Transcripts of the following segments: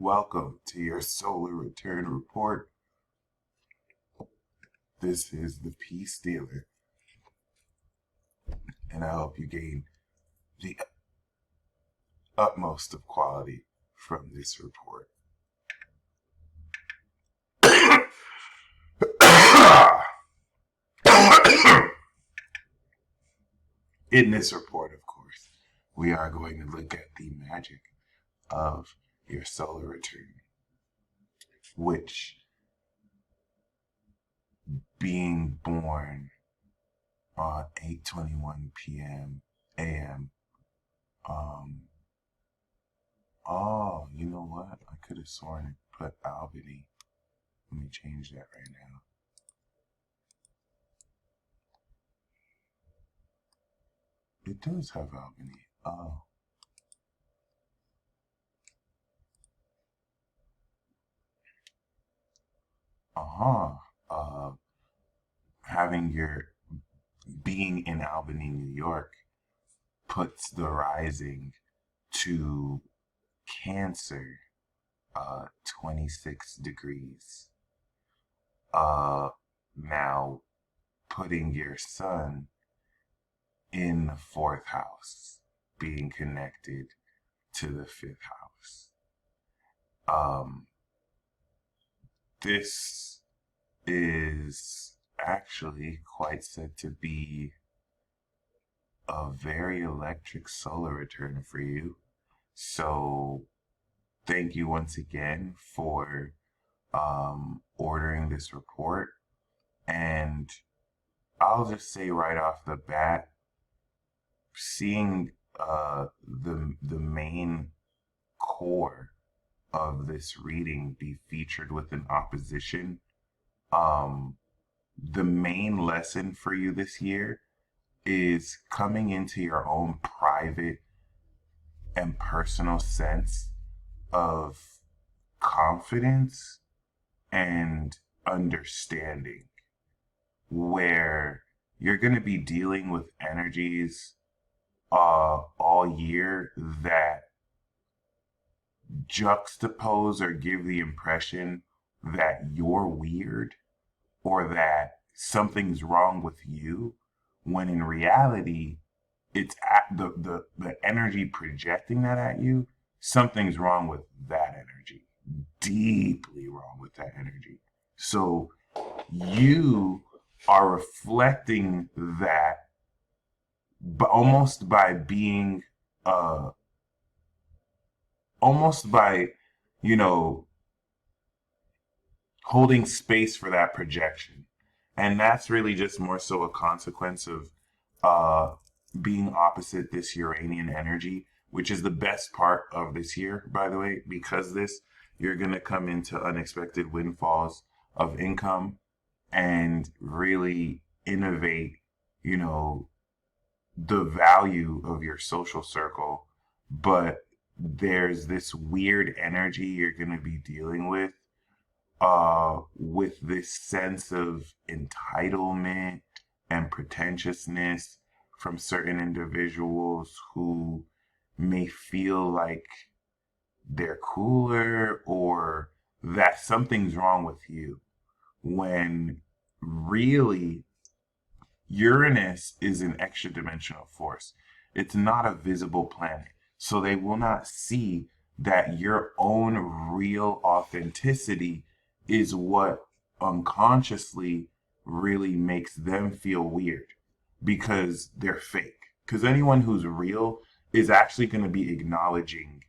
Welcome to your solar return report. This is the Peace Dealer, and I hope you gain the utmost of quality from this report. In this report, of course, we are going to look at the magic of your solar return, which, being born on 8:21 p.m. a.m. Oh, you know what? I could have sworn it put Albany. Let me change that right now. It does have Albany. Oh. Uh-huh. Having your being in Albany, New York puts the rising to Cancer, 26 degrees. Now putting your sun in the fourth house, being connected to the fifth house. This is actually quite said to be a very electric solar return for you. So thank you once again for ordering this report. And I'll just say right off the bat, seeing the main core of this reading be featured with an opposition, the main lesson for you this year is coming into your own private and personal sense of confidence and understanding, where you're going to be dealing with energies all year that juxtapose or give the impression that you're weird or that something's wrong with you, when in reality it's at the energy projecting that at you. Something's wrong with that energy, deeply wrong with that energy. So you are reflecting that, but almost by being almost by, you know, holding space for that projection. And that's really just more so a consequence of being opposite this Uranian energy, which is the best part of this year, by the way, because you're going to come into unexpected windfalls of income and really innovate, the value of your social circle. But there's this weird energy you're going to be dealing with this sense of entitlement and pretentiousness from certain individuals who may feel like they're cooler or that something's wrong with you, when really Uranus is an extra dimensional force. It's not a visible planet. So they will not see that your own real authenticity is what unconsciously really makes them feel weird, because they're fake. Because anyone who's real is actually going to be acknowledging,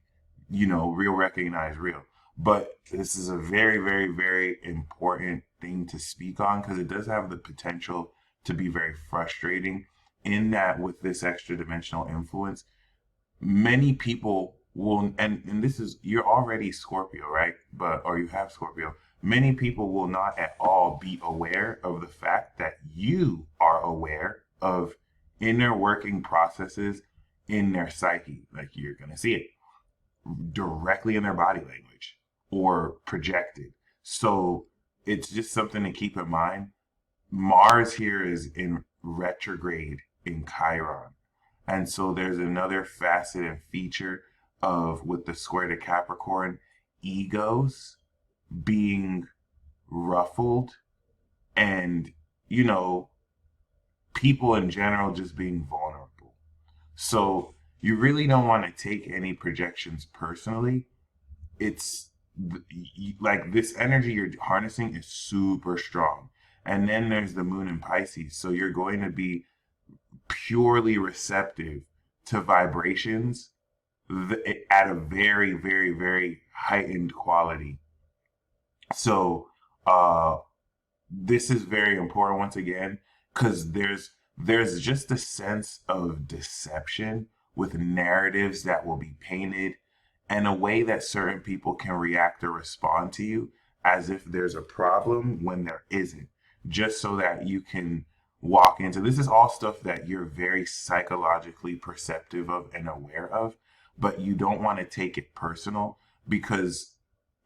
real, recognize real. But this is a very, very, very important thing to speak on, because it does have the potential to be very frustrating, in that with this extra dimensional influence, many people will, and this is, you're already Scorpio, right? Or you have Scorpio. Many people will not at all be aware of the fact that you are aware of inner working processes in their psyche. Like, you're going to see it directly in their body language or projected. So it's just something to keep in mind. Mars here is in retrograde in Chiron. And so there's another facet and feature of, with the square to Capricorn, egos being ruffled, and, you know, people in general just being vulnerable. So you really don't want to take any projections personally. It's like this energy you're harnessing is super strong. And then there's the moon in Pisces. So you're going to be purely receptive to vibrations at a very, very, very heightened quality. So, this is very important once again because there's just a sense of deception with narratives that will be painted and a way that certain people can react or respond to you as if there's a problem when there isn't, just so that you can walk into this is all stuff that you're very psychologically perceptive of and aware of, but you don't want to take it personal because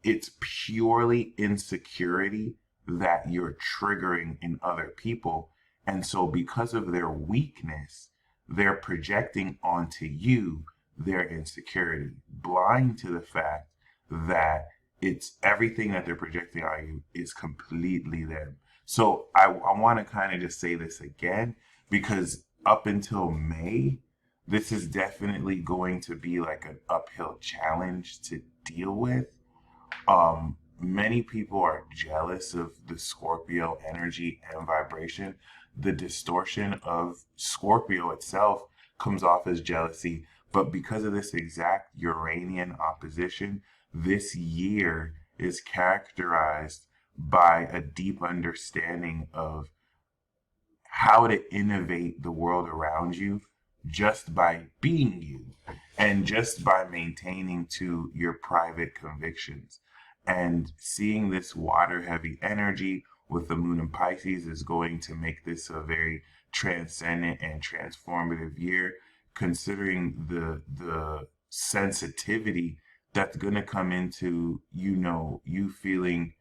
it's purely insecurity that you're triggering in other people. And so, because of their weakness, they're projecting onto you their insecurity, blind to the fact that it's everything that they're projecting on you is completely them. So, I want to kind of just say this again because up until May, this is definitely going to be like an uphill challenge to deal with. Many people are jealous of the Scorpio energy and vibration. The distortion of Scorpio itself comes off as jealousy, but because of this exact Uranian opposition, this year is characterized by a deep understanding of how to innovate the world around you just by being you and just by maintaining to your private convictions. And seeing this water heavy energy with the moon in Pisces is going to make this a very transcendent and transformative year, considering the sensitivity that's going to come into, you feeling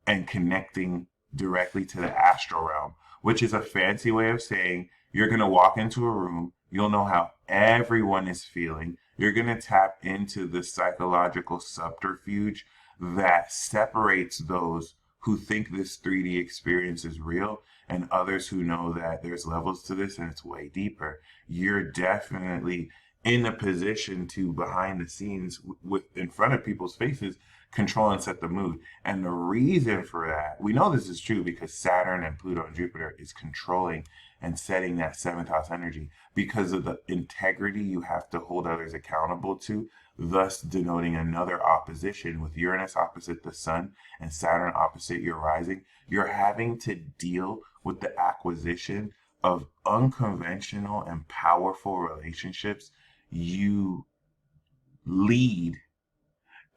and connecting directly to the astral realm, which is a fancy way of saying you're going to walk into a room, you'll know how everyone is feeling. You're going to tap into the psychological subterfuge that separates those who think this 3D experience is real and others who know that there's levels to this and it's way deeper. You're definitely in a position to behind the scenes with in front of people's faces control and set the mood. And the reason for that, we know this is true because Saturn and Pluto and Jupiter is controlling and setting that seventh house energy because of the integrity you have to hold others accountable to, thus denoting another opposition with Uranus opposite the sun and Saturn opposite your rising. You're having to deal with the acquisition of unconventional and powerful relationships you lead,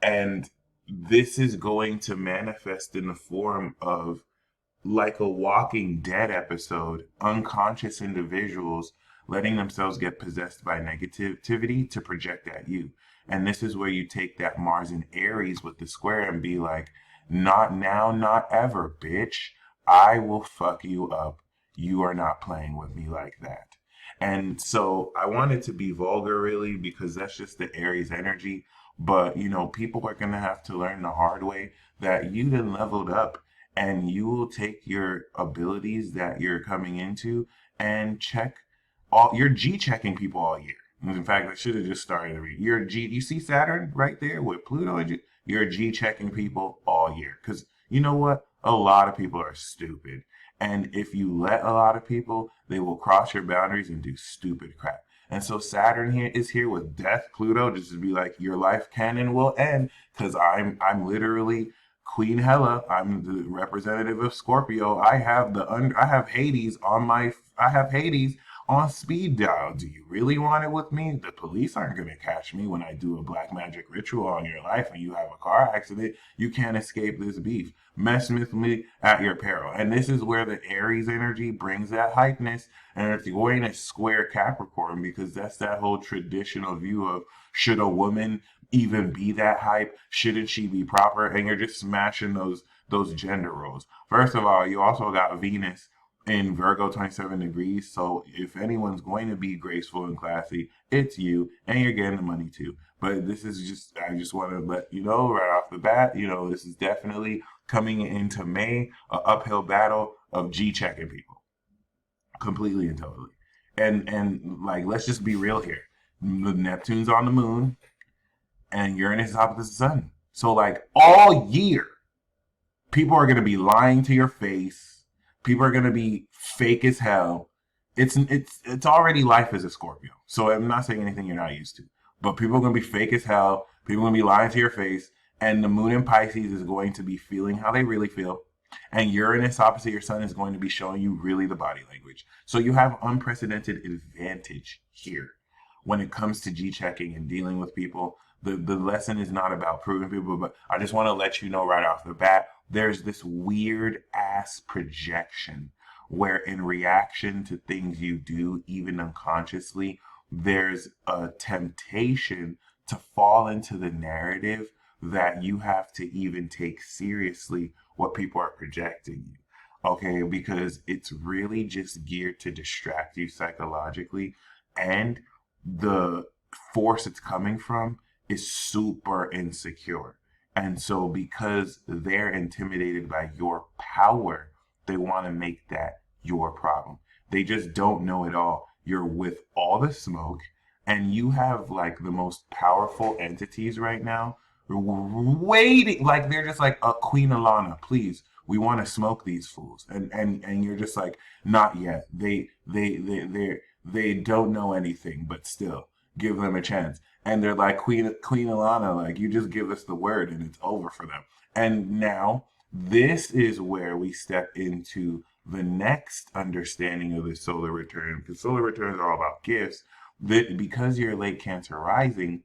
and this is going to manifest in the form of like a Walking Dead episode, unconscious individuals letting themselves get possessed by negativity to project at you. And this is where you take that Mars and Aries with the square and be like, not now, not ever, bitch. I will fuck you up. You are not playing with me like that. And so I wanted to be vulgar really because that's just the Aries energy. But people are gonna have to learn the hard way that you done leveled up and you will take your abilities that you're coming into and check all you're G checking people all year. In fact, I should have just started to read. You're G. You see Saturn right there with Pluto and G. You're G checking people all year because you know what? A lot of people are stupid, and if you let a lot of people, they will cross your boundaries and do stupid crap. And so Saturn here is here with Death, Pluto, just to be like your life can and will end because I'm literally Queen Hela. I'm the representative of Scorpio. I have Hades on my I have Hades on speed dial. Do you really want it with me? The police aren't going to catch me when I do a black magic ritual on your life and you have a car accident. You can't escape this beef. Mess with me at your peril. And this is where the Aries energy brings that hypeness. And it's going to square Capricorn because that's that whole traditional view of should a woman even be that hype? Shouldn't she be proper? And you're just smashing those gender roles. First of all, you also got Venus in Virgo 27 degrees. So if anyone's going to be graceful and classy, it's you, and you're getting the money too. But this is just, I just want to let you know right off the bat, this is definitely coming into May, a uphill battle of G checking people completely and totally. And like, let's just be real here. Neptune's on the moon, and Uranus is opposite the sun. So like all year, people are going to be lying to your face. People are going to be fake as hell. It's already life as a Scorpio. So I'm not saying anything you're not used to. But people are going to be fake as hell. People are going to be lying to your face. And the moon in Pisces is going to be feeling how they really feel. And Uranus opposite your sun is going to be showing you really the body language. So you have unprecedented advantage here when it comes to G checking and dealing with people. The lesson is not about proving people, but I just want to let you know right off the bat, there's this weird ass projection where in reaction to things you do, even unconsciously, there's a temptation to fall into the narrative that you have to even take seriously what people are projecting you. Okay, because it's really just geared to distract you psychologically, and the force it's coming from is super insecure. And so, because they're intimidated by your power, they want to make that your problem. They just don't know it all. You're with all the smoke, and you have like the most powerful entities right now waiting. Like, they're just like, Queen Alana, please, we want to smoke these fools. And you're just like, not yet. They don't know anything, but still give them a chance. And they're like, Queen Alana, like, you just give us the word and it's over for them. And now this is where we step into the next understanding of the solar return, because solar returns are all about gifts. That because you're late Cancer rising,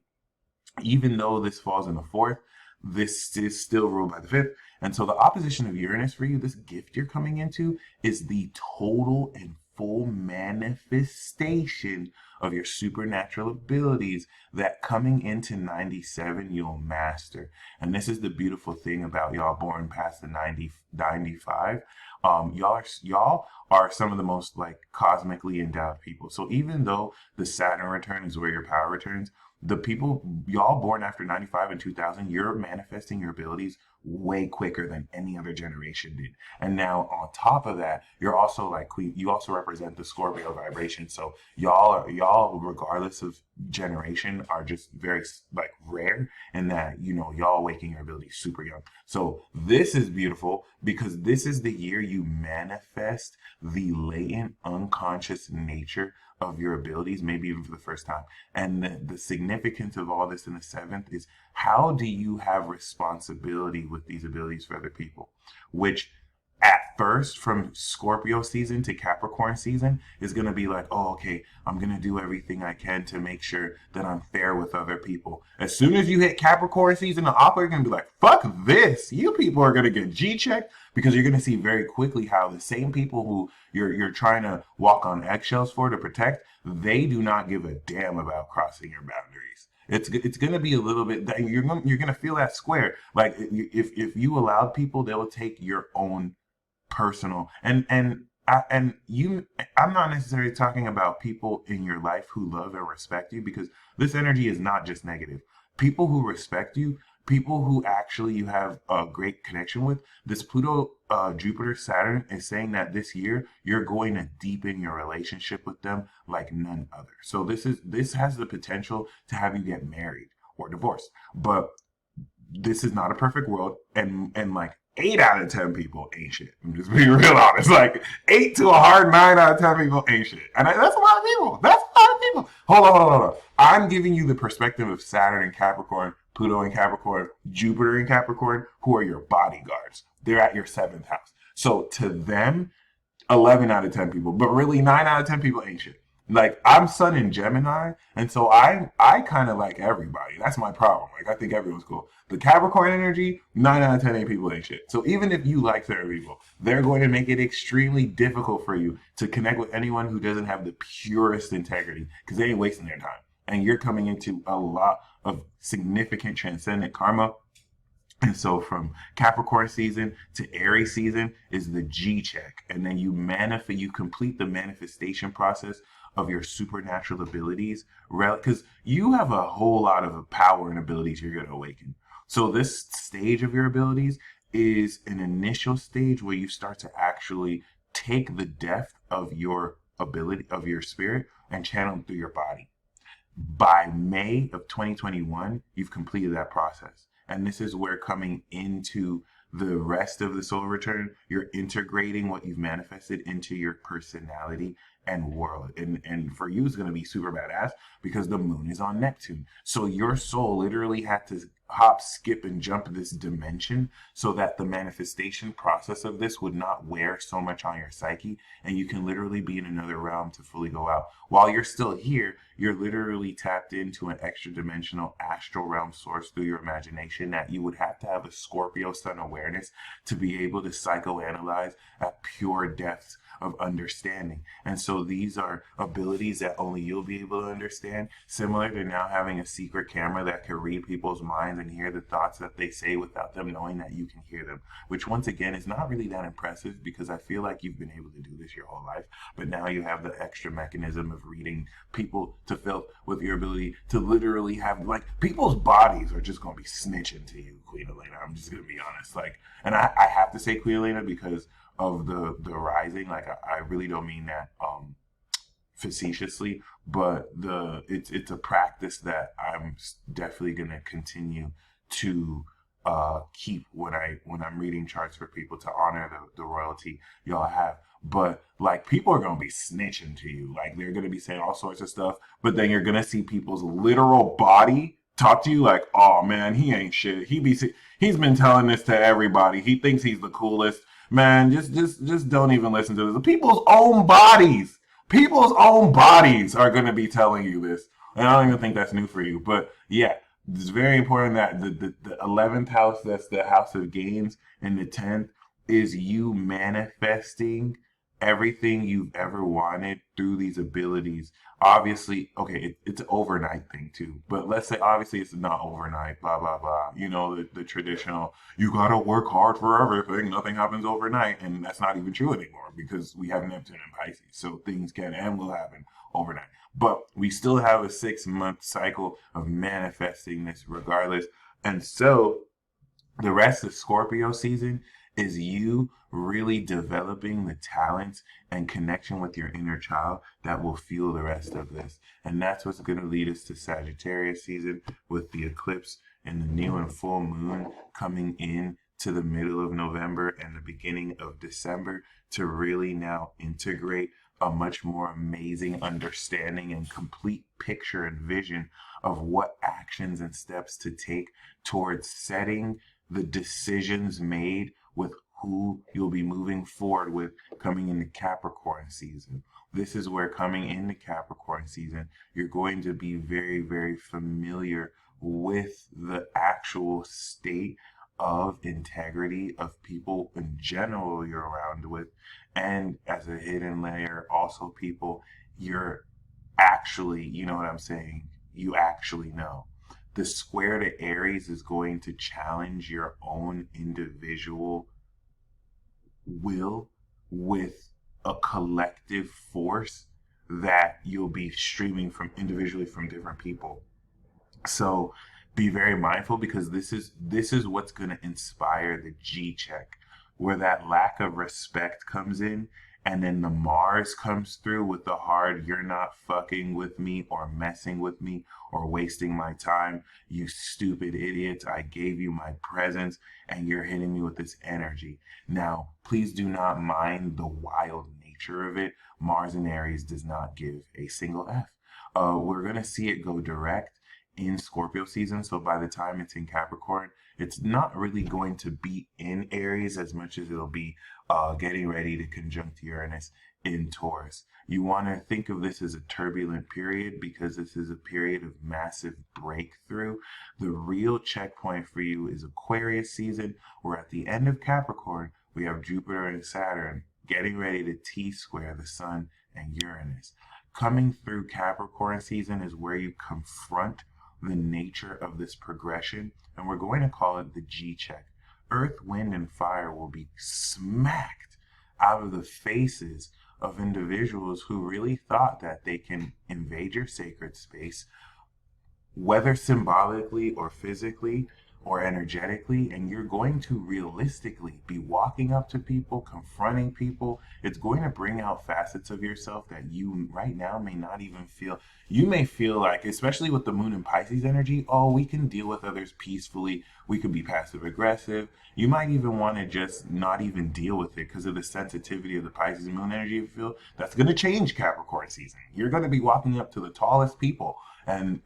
even though this falls in the fourth, this is still ruled by the fifth. And so the opposition of Uranus for you, this gift you're coming into, is the total and full manifestation of your supernatural abilities that coming into 97 you'll master. And this is the beautiful thing about y'all born past the 95. Y'all are some of the most like cosmically endowed people. So even though the Saturn return is where your power returns, the people y'all born after 95 and 2000, you're manifesting your abilities way quicker than any other generation did. And now on top of that, you're also like queen, you also represent the Scorpio vibration. So y'all regardless of generation are just very like rare in that, y'all awaken your abilities super young. So this is beautiful because this is the year you manifest the latent unconscious nature of your abilities, maybe even for the first time. And the significance of all this in the seventh is, how do you have responsibility with these abilities for other people? Which at first, from Scorpio season to Capricorn season, is going to be like, oh, okay, I'm going to do everything I can to make sure that I'm fair with other people. As soon as you hit Capricorn season, the opera, you're going to be like, fuck this. You people are going to get G-checked, because you're going to see very quickly how the same people who you're trying to walk on eggshells for to protect, they do not give a damn about crossing your boundaries. It's going to be a little bit that you're going to feel that square. Like if you allowed people, they will take your own personal I'm not necessarily talking about people in your life who love and respect you, because this energy is not just negative. People who respect you, people who actually you have a great connection with, this Pluto Jupiter Saturn is saying that this year you're going to deepen your relationship with them like none other. So this has the potential to have you get married or divorced. But this is not a perfect world, and like 8 out of 10 people ain't shit. I'm just being real honest. Like 8 to a hard 9 out of 10 people ain't shit, and that's a lot of people. That's a lot of people. Hold on. I'm giving you the perspective of Saturn in Capricorn, Pluto in Capricorn, Jupiter in Capricorn, who are your bodyguards. They're at your seventh house. So to them, 11 out of 10 people, but really 9 out of 10 people ain't shit. Like, I'm Sun in Gemini, and so I kind of like everybody. That's my problem. Like, I think everyone's cool. The Capricorn energy, 9 out of 10 people ain't shit. So even if you like certain people, they're going to make it extremely difficult for you to connect with anyone who doesn't have the purest integrity, because they ain't wasting their time. And you're coming into a lot of significant transcendent karma. And so from Capricorn season to Aries season is the G check. And then you complete the manifestation process of your supernatural abilities, because you have a whole lot of power and abilities you're going to awaken. So this stage of your abilities is an initial stage where you start to actually take the depth of your ability, of your spirit, and channel them through your body. By May of 2021, you've completed that process. And this is where, coming into the rest of the soul return, you're integrating what you've manifested into your personality and world. And for you, it's going to be super badass because the moon is on Neptune. So your soul literally had to hop, skip, and jump this dimension so that the manifestation process of this would not wear so much on your psyche, and you can literally be in another realm to fully go out. While you're still here, you're literally tapped into an extra dimensional astral realm source through your imagination that you would have to have a Scorpio sun awareness to be able to psychoanalyze at pure depths of understanding. And so these are abilities that only you'll be able to understand, similar to now having a secret camera that can read people's minds and hear the thoughts that they say without them knowing that you can hear them, which once again is not really that impressive because I feel like you've been able to do this your whole life, but now you have the extra mechanism of reading people to fill with your ability to literally have, like, people's bodies are just going to be snitching to you, Queen Elena. I'm just going to be honest. Like, and I have to say Queen Elena because of the rising. Like, I really don't mean that facetiously, but it's a practice that I'm definitely going to continue to keep when I'm reading charts for people to honor the royalty y'all have. But like, people are gonna be snitching to you. Like, they're gonna be saying all sorts of stuff, but then you're gonna see people's literal body talk to you like, "Oh man, he ain't shit. He's been telling this to everybody. He thinks he's the coolest." Man, just don't even listen to this. People's own bodies are gonna be telling you this. And I don't even think that's new for you. But yeah, it's very important that the 11th house, that's the house of gains, and the 10th is you manifesting everything you've ever wanted through these abilities. Obviously, okay, it's an overnight thing too, but let's say obviously it's not overnight, blah, blah, blah. You know, the traditional, you gotta work hard for everything, nothing happens overnight. And that's not even true anymore because we have Neptune and Pisces. So things can and will happen overnight. But we still have a 6 month cycle of manifesting this regardless. And so the rest of Scorpio season is you really developing the talents and connection with your inner child that will fuel the rest of this. And that's what's going to lead us to Sagittarius season with the eclipse and the new and full moon coming in to the middle of November and the beginning of December to really now integrate a much more amazing understanding and complete picture and vision of what actions and steps to take towards setting the decisions made with who you'll be moving forward with coming into Capricorn season. This is where, coming into Capricorn season, you're going to be very, very familiar with the actual state of integrity of people in general you're around with, and as a hidden layer, also people you're actually, you know what I'm saying, you actually know. The square to Aries is going to challenge your own individual will with a collective force that you'll be streaming from individually from different people. So be very mindful because this is what's going to inspire the G check, where that lack of respect comes in, and then the Mars comes through with the hard, "You're not fucking with me or messing with me or wasting my time, you stupid idiots. I gave you my presence and you're hitting me with this energy." Now, please do not mind the wild nature of it. Mars in Aries does not give a single F. We're going to see it go direct in Scorpio season. So by the time it's in Capricorn, it's not really going to be in Aries as much as it'll be getting ready to conjunct Uranus in Taurus. You want to think of this as a turbulent period because this is a period of massive breakthrough. The real checkpoint for you is Aquarius season, where at the end of Capricorn, we have Jupiter and Saturn getting ready to T-square the Sun and Uranus. Coming through Capricorn season is where you confront the nature of this progression, and we're going to call it the G check. Earth, wind, and fire will be smacked out of the faces of individuals who really thought that they can invade your sacred space, whether symbolically or physically or energetically, and you're going to realistically be walking up to people, confronting people. It's going to bring out facets of yourself that you right now may not even feel. You may feel like, especially with the moon and Pisces energy, oh, we can deal with others peacefully. We could be passive aggressive. You might even want to just not even deal with it because of the sensitivity of the Pisces and moon energy. You feel that's going to change Capricorn season. You're going to be walking up to the tallest people and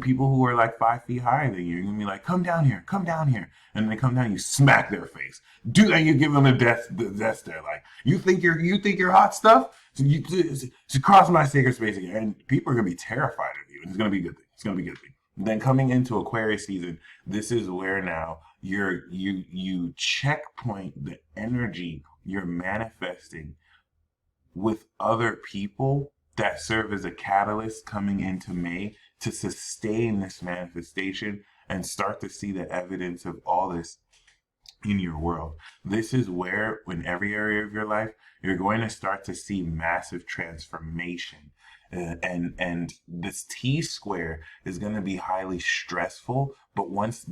people who are like 5 feet higher than you. You're gonna be like, come down here, come down here. And they come down, you smack their face. Do that, you give them the death stare. Like, you think you're hot stuff? So you to cross my sacred space again. And people are gonna be terrified of you. And it's gonna be a good thing. It's gonna be a good thing. Then coming into Aquarius season, this is where now you checkpoint the energy you're manifesting with other people that serve as a catalyst coming into May to sustain this manifestation and start to see the evidence of all this in your world. This is where, in every area of your life, you're going to start to see massive transformation. And this T square is going to be highly stressful, but once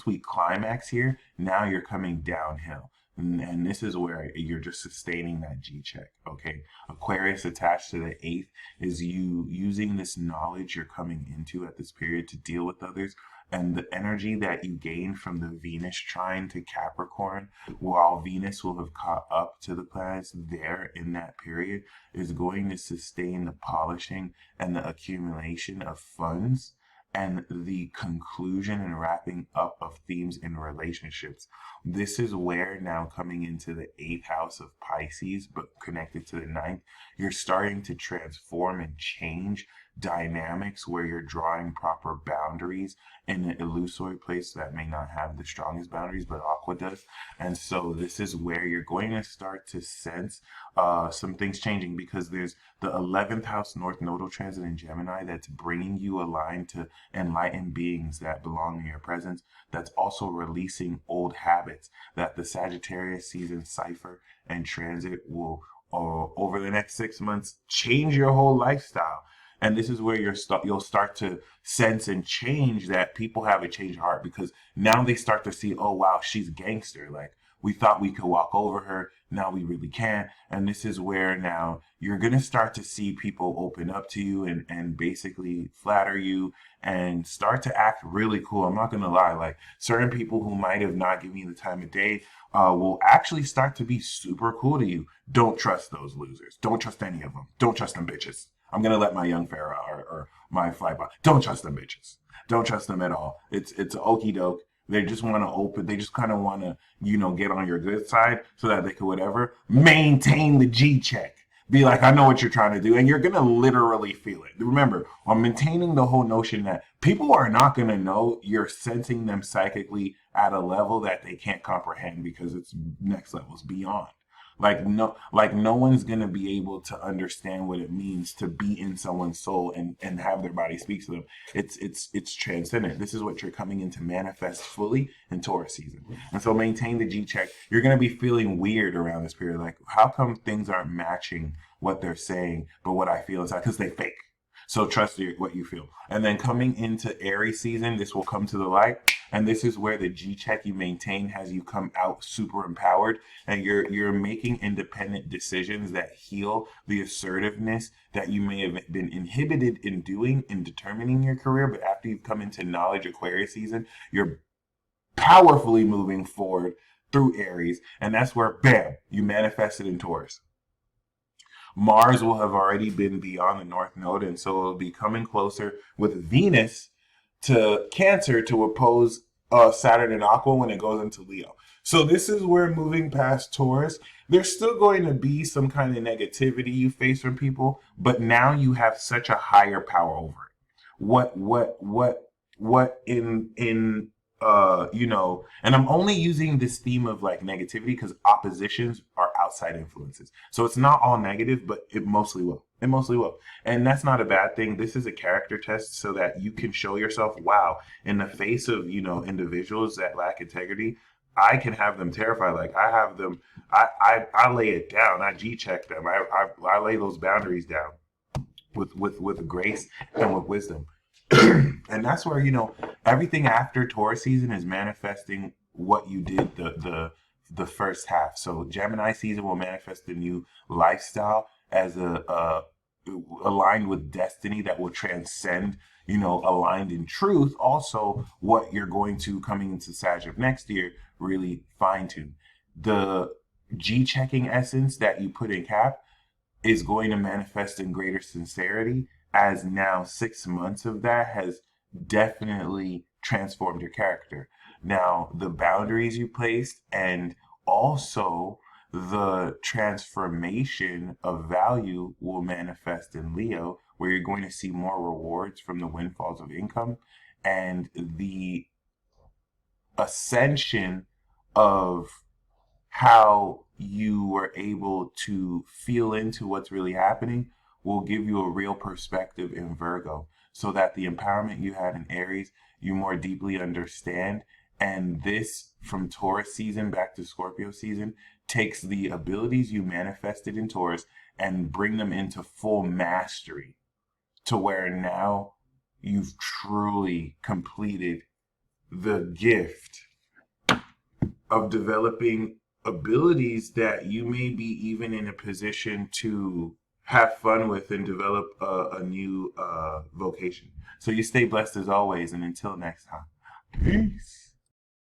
we climax here, now you're coming downhill. And this is where you're just sustaining that G check, okay? Aquarius attached to the 8th is you using this knowledge you're coming into at this period to deal with others, and the energy that you gain from the Venus trine to Capricorn, while Venus will have caught up to the planets there in that period, is going to sustain the polishing and the accumulation of funds and the conclusion and wrapping up of themes in relationships. This is where now, coming into the 8th house of Pisces, but connected to the 9th, you're starting to transform and change dynamics where you're drawing proper boundaries in an illusory place that may not have the strongest boundaries, but Aqua does. And so this is where you're going to start to sense some things changing, because there's the 11th house North Nodal transit in Gemini that's bringing you aligned to enlightened beings that belong in your presence. That's also releasing old habits that the Sagittarius season cipher and transit will, over the next 6 months, change your whole lifestyle. And this is where you'll start to sense and change that people have a change of heart, because now they start to see, oh, wow, she's gangster. Like, we thought we could walk over her. Now we really can't. And this is where now you're going to start to see people open up to you and basically flatter you and start to act really cool. I'm not going to lie. Like, certain people who might have not given you the time of day will actually start to be super cool to you. Don't trust those losers. Don't trust any of them. Don't trust them bitches. I'm going to let my young Pharaoh or my flyby. Don't trust them bitches. Don't trust them at all. It's okie doke. They just want to open. They just kind of want to, get on your good side so that they could whatever. Maintain the G check. Be like, I know what you're trying to do. And you're going to literally feel it. Remember, I'm maintaining the whole notion that people are not going to know you're sensing them psychically at a level that they can't comprehend, because it's next levels beyond. Like no one's gonna be able to understand what it means to be in someone's soul and have their body speak to them. It's transcendent. This is what you're coming in to manifest fully in Taurus season. And so maintain the G check. You're gonna be feeling weird around this period. Like, how come things aren't matching what they're saying, but what I feel inside? Because they fake. So trust what you feel. And then coming into Aries season, this will come to the light. And this is where the G check you maintain has you come out super empowered, and you're making independent decisions that heal the assertiveness that you may have been inhibited in doing in determining your career. But after you've come into knowledge Aquarius season, you're powerfully moving forward through Aries. And that's where, bam, you manifested in Taurus. Mars will have already been beyond the North Node, and so it'll be coming closer with Venus to Cancer to oppose Saturn and Aqua when it goes into Leo. So this is where, moving past Taurus, there's still going to be some kind of negativity you face from people, but now you have such a higher power over it. What in and I'm only using this theme of like negativity because oppositions are outside influences. So it's not all negative, but it mostly will. It mostly will. And that's not a bad thing. This is a character test so that you can show yourself, wow, in the face of, individuals that lack integrity, I can have them terrified. Like I have them, I lay it down. I G check them. I lay those boundaries down with grace and with wisdom. And that's where, everything after Taurus season is manifesting what you did the first half. So Gemini season will manifest the new lifestyle as a aligned with destiny that will transcend, aligned in truth. Also, what you're going to coming into Sag of next year really fine tune. The G checking essence that you put in Cap is going to manifest in greater sincerity, as now 6 months of that has definitely transformed your character. Now, the boundaries you placed and also the transformation of value will manifest in Leo, where you're going to see more rewards from the windfalls of income and the ascension of how you were able to feel into what's really happening will give you a real perspective in Virgo, so that the empowerment you had in Aries, you more deeply understand. And this, from Taurus season back to Scorpio season, takes the abilities you manifested in Taurus and bring them into full mastery, to where now you've truly completed the gift of developing abilities that you may be even in a position to have fun with and develop a new vocation. So you stay blessed as always, and until next time, peace.